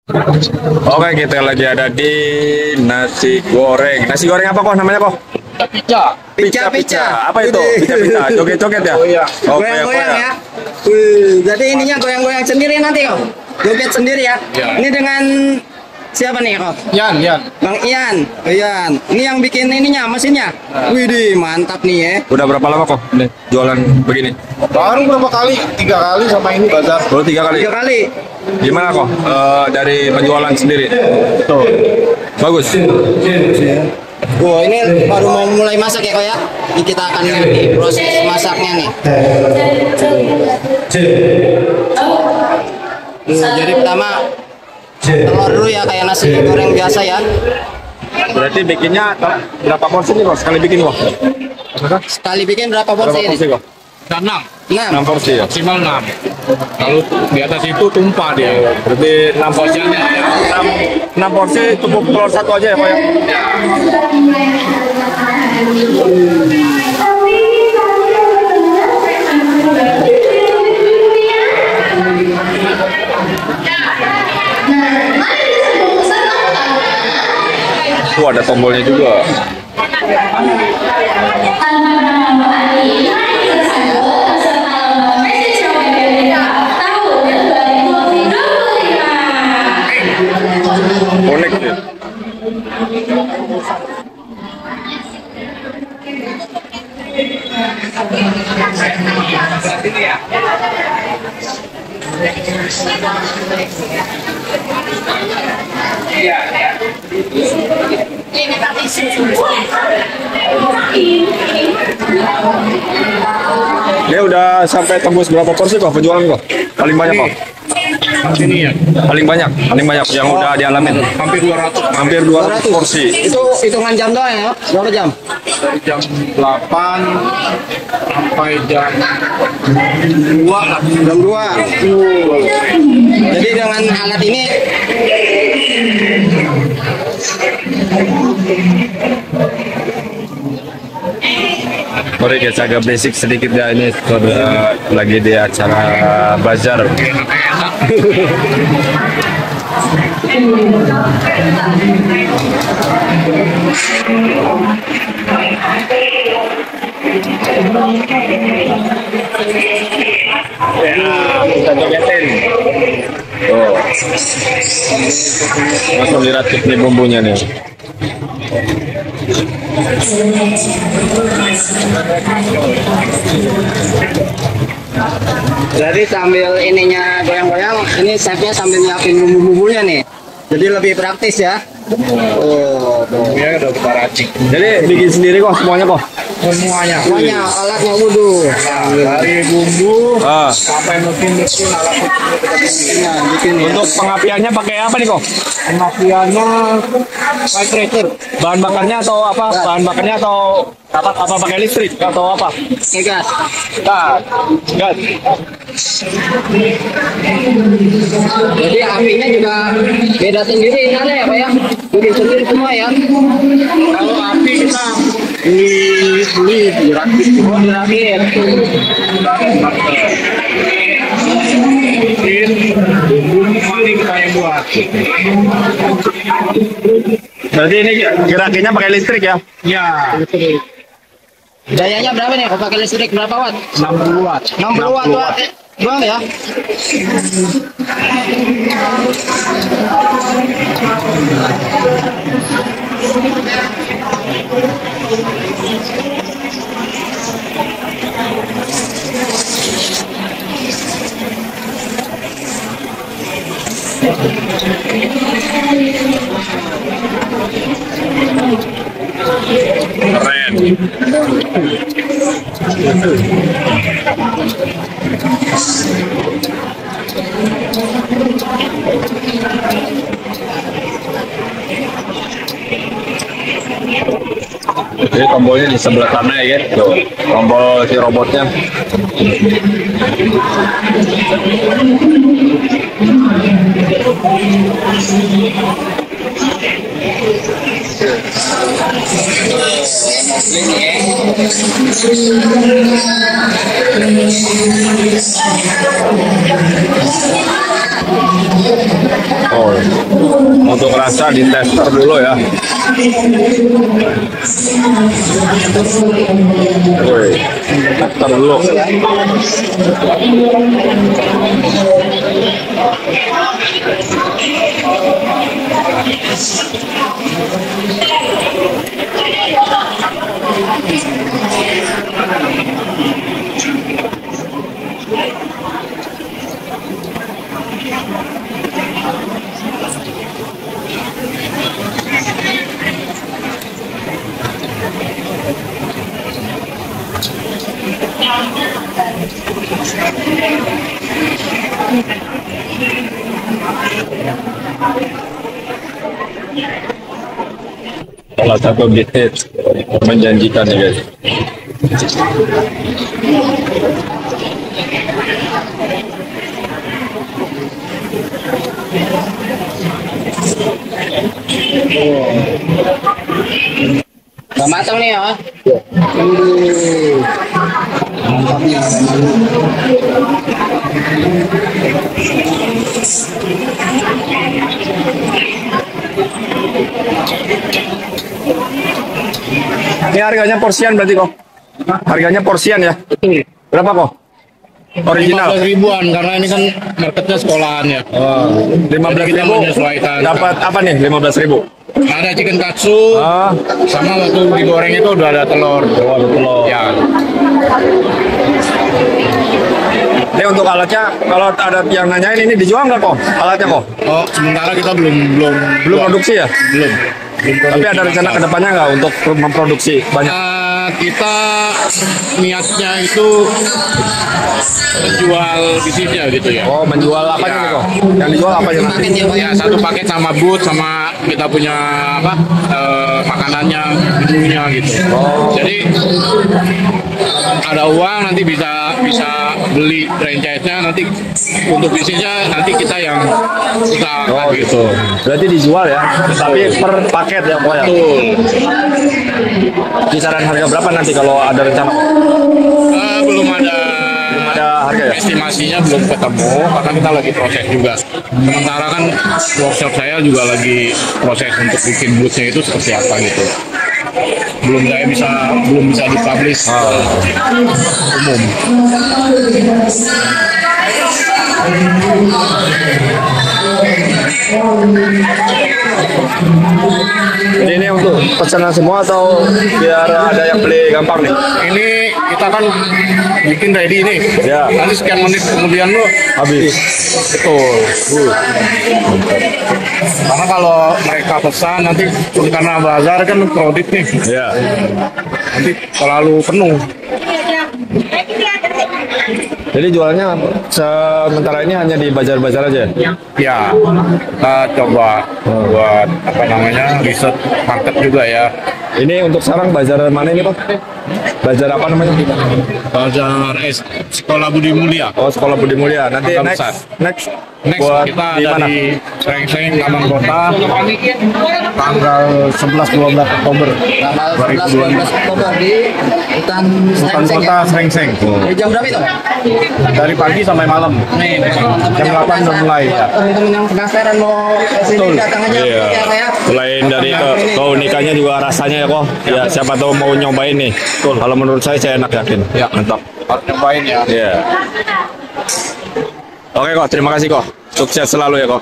Oke, kita lagi ada di nasi goreng. Nasi goreng apa kok namanya kok? Pica. Apa itu? Pica. Joget-joget ya? Oh iya. Oh, Goyang-goyang ya. Wih, jadi ininya goyang-goyang sendiri nanti kok. Joget sendiri ya. Ya. Ini dengan siapa nih kok? Yan. Bang Ian. Oh, Ian. Ini yang bikin ininya, mesinnya. Widih, mantap nih ya. Udah berapa lama kok nih jualan begini? Baru berapa kali? 3 kali sama ini bazar. Baru 3 kali. 3 kali. Gimana kok dari penjualan sendiri? Tuh. Bagus. Wah, ini baru mau mulai masak ya kok ya. Ini kita akan lihat proses masaknya nih. Jadi pertama telur dulu ya, kayak nasi goreng biasa ya. Berarti bikinnya berapa porsi nih kok sekali bikin kok? Sekali bikin berapa Berapa porsi ini? porsi kok? 6. 6 porsi ya. Maksimal 6. Kalau di atas itu tumpah dia. Berarti 6 porsi. 6 porsi cukup telur satu aja ya kok ya? Ada tombolnya juga. Unik sih. Dia udah sampai tembus berapa porsi kok penjualan kok? Paling banyak kok? Ini ya. Paling banyak yang udah dialamin. Hampir 200. Hampir 200 porsi. Itu hitungan jam doang ya? Berapa jam? Dari jam 8 sampai jam 2 lah. Jam 2. Jadi dengan alat ini Mari kita agak basic sedikit ya, ini sudah lagi di acara bazar. Kita jogetin. Oh, langsung diracik nih bumbunya nih. jadi sambil ininya goyang-goyang, ini chefnya sambil nyiapin bumbu-bumbunya nih. Jadi lebih praktis ya. Oh, Ya udah kita racik. Jadi bikin sendiri kok semuanya kok. Semuanya. semuanya alatnya wudhu. Dari bumbu Ah. sampai mesin alat Nah, bikin ya. Untuk pengapiannya pakai apa nih kok? pengapiannya high pressure. Bahan bakarnya atau apa? Bahan bakarnya atau apa pakai listrik atau apa? Oke, gas. Gas. Jadi apinya juga beda sendiri ya Pak ya. Bikin sendiri semua ya. Kalau api kita beli dirakit. Oh, dirakit. Bumbu mari kita yang buat. Berarti ini gerakinnya pakai listrik ya? Ya, Dayanya berapa nih? Kalau pakai listrik berapa watt? 60 watt. 60 watt doang ya. Keren. Jadi tombolnya di sebelah sana ya, tuh tombol si robotnya. Oh. Untuk rasa di tester dulu ya. Woi, tester dulu. Salah satu bisnis menjanjikan ya guys. Udah matang nih ya. Ini harganya porsian berarti kok. Harganya porsian ya. Berapa kok? Original 15 ribuan karena ini kan marketnya sekolahan ya. Oh, 15.000 Kita menyesuaikan. dapat apa nih 15.000? Ada chicken katsu, sama waktu digoreng itu udah ada telur. Oh, telur. Ya, Ini untuk alatnya, kalau ada yang nanyain ini dijual nggak kok alatnya kok? oh sementara kita belum Produksi ya? belum Tapi ada rencana kedepannya nggak untuk memproduksi banyak? Kita niatnya itu menjual bisnisnya gitu ya. Oh, menjual apa Ya. nih kok? Yang dijual apa aja nanti? Ya satu paket sama booth sama kita punya apa makanannya, menunya gitu. Oh. Jadi ada uang nanti bisa beli franchise-nya, nanti untuk bisnisnya nanti kita yang kita angkat Oh gitu. Berarti dijual ya? Tapi per paket ya pokoknya? Betul. Kisaran harga berapa nanti kalau ada rencana? Belum ada Harga ya? estimasinya belum ketemu karena kita lagi proses juga. Sementara kan workshop saya juga lagi proses untuk bikin booth-nya itu seperti apa gitu. Belum bisa dipublish umum. Ini untuk pesanan semua atau biar ada yang beli gampang nih? Ini kita kan bikin ready nih. Ya. Nanti sekian menit kemudian lo Habis. betul. Karena kalau mereka pesan nanti karena bazar kan kredit nih. Ya. Nanti terlalu penuh. Jadi jualnya sementara ini hanya di bazar-bazar aja? Ya, kita coba buat apa namanya riset market juga ya. Ini untuk sekarang bazar mana ini Pak? Bazar apa namanya? Bazar Sekolah Budi Mulia. Oh, Sekolah Budi Mulia. Nanti Kota next, besar. next, Next buat kita di ada mana? di Srengseng, Taman Kota, tanggal 11-12 Oktober. Tanggal 11-12 Oktober di hutan Taman Srengseng Kota ya. Srengseng. Di jam berapa itu? Dari pagi sampai malam. Jam 8 udah mulai ya. Teman-teman yang penasaran mau ke sini datang aja Iya. seperti apa ya? Selain dari keunikannya juga rasanya ya kok. Ya siapa tahu mau nyobain nih. Kalau menurut saya enak yakin. Ya. Mantap. Harus nyobain ya. Iya. Oke kok, terima kasih kok. Sukses selalu ya kok.